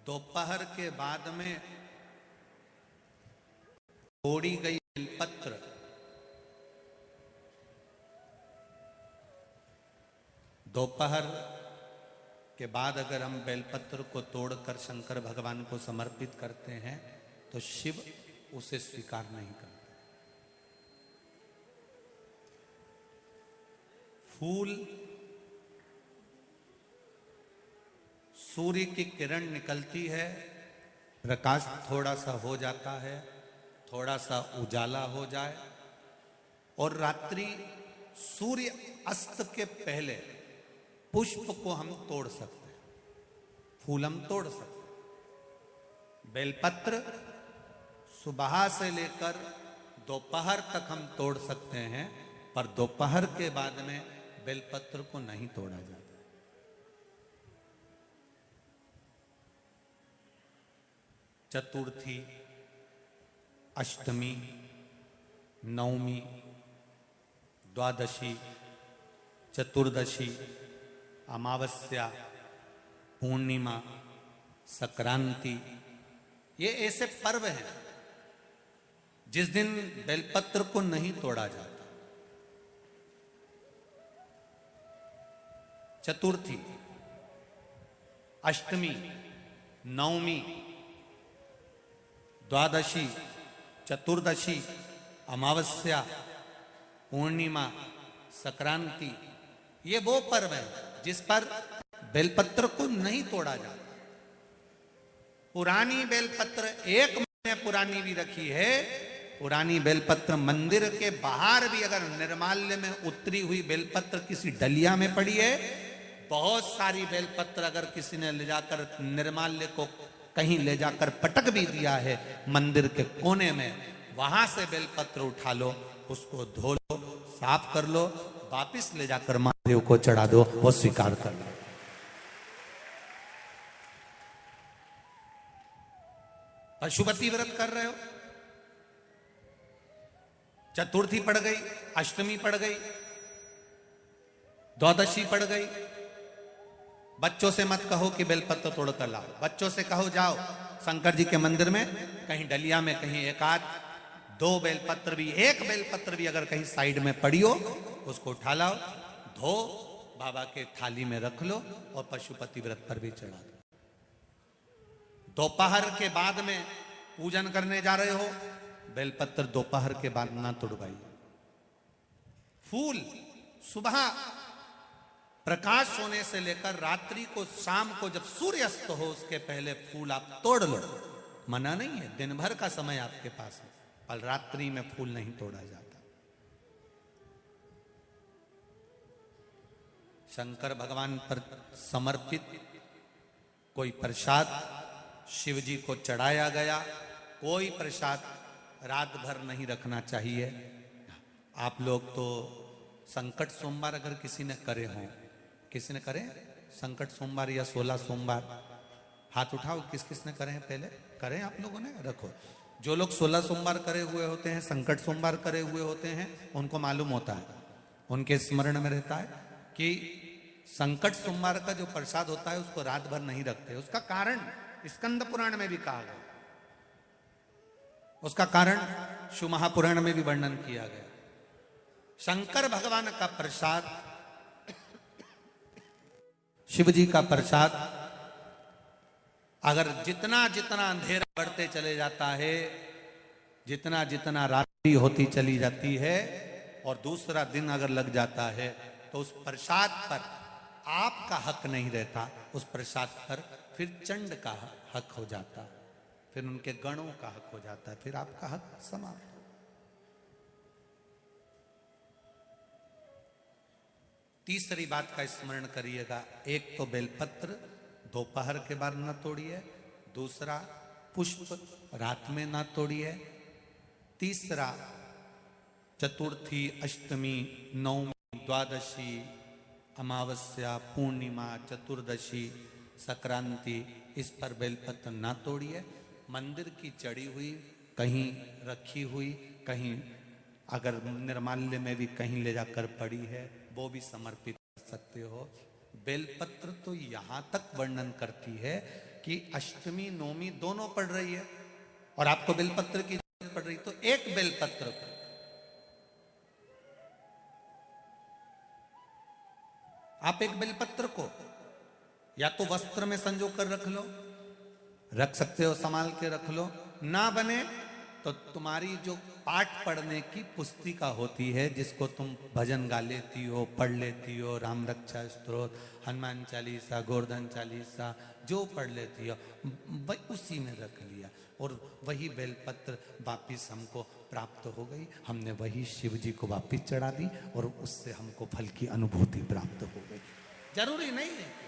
दोपहर के बाद में तोड़ी गई बेलपत्र दोपहर के बाद अगर हम बेलपत्र को तोड़कर शंकर भगवान को समर्पित करते हैं तो शिव उसे स्वीकार नहीं करते। फूल सूर्य की किरण निकलती है, प्रकाश थोड़ा सा हो जाता है, थोड़ा सा उजाला हो जाए और रात्रि सूर्य अस्त के पहले पुष्प को हम तोड़ सकते हैं, फूल हम तोड़ सकते हैं। बेलपत्र सुबह से लेकर दोपहर तक हम तोड़ सकते हैं, पर दोपहर के बाद में बेलपत्र को नहीं तोड़ा जाता। चतुर्थी, अष्टमी, नवमी, द्वादशी, चतुर्दशी, अमावस्या, पूर्णिमा, संक्रांति, ये ऐसे पर्व हैं जिस दिन बेलपत्र को नहीं तोड़ा जाता। चतुर्थी, अष्टमी, नवमी, द्वादशी, चतुर्दशी, अमावस्या, पूर्णिमा, संक्रांति, ये वो पर्व है जिस पर बेलपत्र को नहीं तोड़ा जाता। पुरानी बेलपत्र 1 महीने पुरानी भी रखी है। पुरानी बेलपत्र मंदिर के बाहर भी अगर निर्माल्य में उतरी हुई बेलपत्र किसी डलिया में पड़ी है, बहुत सारी बेलपत्र अगर किसी ने ले जाकर निर्माल्य को कहीं ले जाकर पटक भी दिया है मंदिर के कोने में, वहां से बेलपत्र उठा लो, उसको धो लो, साफ कर लो, वापिस ले जाकर महादेव को चढ़ा दो, वो स्वीकार कर लो। पशुपति व्रत कर रहे हो, चतुर्थी पड़ गई, अष्टमी पड़ गई, द्वादशी पड़ गई, बच्चों से मत कहो कि बेलपत्र तोड़ कर लाओ। बच्चों से कहो जाओ शंकर जी के मंदिर में कहीं डलिया में कहीं 1-2 बेलपत्र भी, 1 बेलपत्र भी अगर कहीं साइड में पड़ी हो, उसको उठा लाओ, धो, बाबा के थाली में रख लो और पशुपति व्रत पर भी चढ़ा दो। दोपहर के बाद में पूजन करने जा रहे हो, बेलपत्र दोपहर के बाद ना तोड़वाइए। फूल सुबह प्रकाश होने से लेकर रात्रि को, शाम को जब सूर्य अस्त हो उसके पहले फूल आप तोड़ लो, मना नहीं है, दिन भर का समय आपके पास है, पर रात्रि में फूल नहीं तोड़ा जाता। शंकर भगवान पर समर्पित कोई प्रसाद शिव जी को चढ़ाया गया, कोई प्रसाद रात भर नहीं रखना चाहिए। आप लोग तो संकट सोमवार अगर किसी ने करे हों, किसी ने करे संकट सोमवार या 16 सोमवार, हाथ उठाओ, किस किस ने करे हैं, पहले करें आप लोगों ने, रखो। जो लोग 16 सोमवार करे हुए होते हैं, संकट सोमवार करे हुए होते हैं, उनको मालूम होता है, उनके स्मरण में रहता है कि संकट सोमवार का जो प्रसाद होता है उसको रात भर नहीं रखते। उसका कारण स्कंद पुराण में भी कहा गया, उसका कारण शिव महापुराण में भी वर्णन किया गया। शंकर भगवान का प्रसाद, शिव जी का प्रसाद, अगर जितना जितना अंधेरा बढ़ते चले जाता है, जितना जितना रात्रि होती चली जाती है और दूसरा दिन अगर लग जाता है, तो उस प्रसाद पर आपका हक नहीं रहता, उस प्रसाद पर फिर चंड का हक हो जाता, फिर उनके गणों का हक हो जाता है, फिर आपका हक समाप्त। तीसरी बात का स्मरण करिएगा, एक तो बेलपत्र दोपहर के बाद न तोड़िए, दूसरा पुष्प रात में न तोड़िए, तीसरा चतुर्थी, अष्टमी, नवमी, द्वादशी, अमावस्या, पूर्णिमा, चतुर्दशी, संक्रांति, इस पर बेलपत्र ना तोड़िए। मंदिर की चढ़ी हुई, कहीं रखी हुई, कहीं अगर निर्माल्य में भी कहीं ले जाकर पड़ी है, वो भी समर्पित कर सकते हो। बेलपत्र तो यहाँ तक वर्णन करती है कि अष्टमी नवमी दोनों पड़ रही है और आपको बेलपत्र की जरूरत पड़ रही, तो एक बेलपत्र को आप एक बेलपत्र को या तो वस्त्र में संजो कर रख लो, रख सकते हो, संभाल के रख लो, ना बने तो तुम्हारी जो पाठ पढ़ने की पुस्तिका होती है, जिसको तुम भजन गा लेती हो, पढ़ लेती हो, राम रक्षा स्तोत्र, हनुमान चालीसा, गोवर्धन चालीसा, जो पढ़ लेती हो, उसी में रख लिया और वही बेलपत्र वापिस हमको प्राप्त हो गई। हमने वही शिव जी को वापिस चढ़ा दी और उससे हमको फल की अनुभूति प्राप्त हो गई। जरूरी नहीं है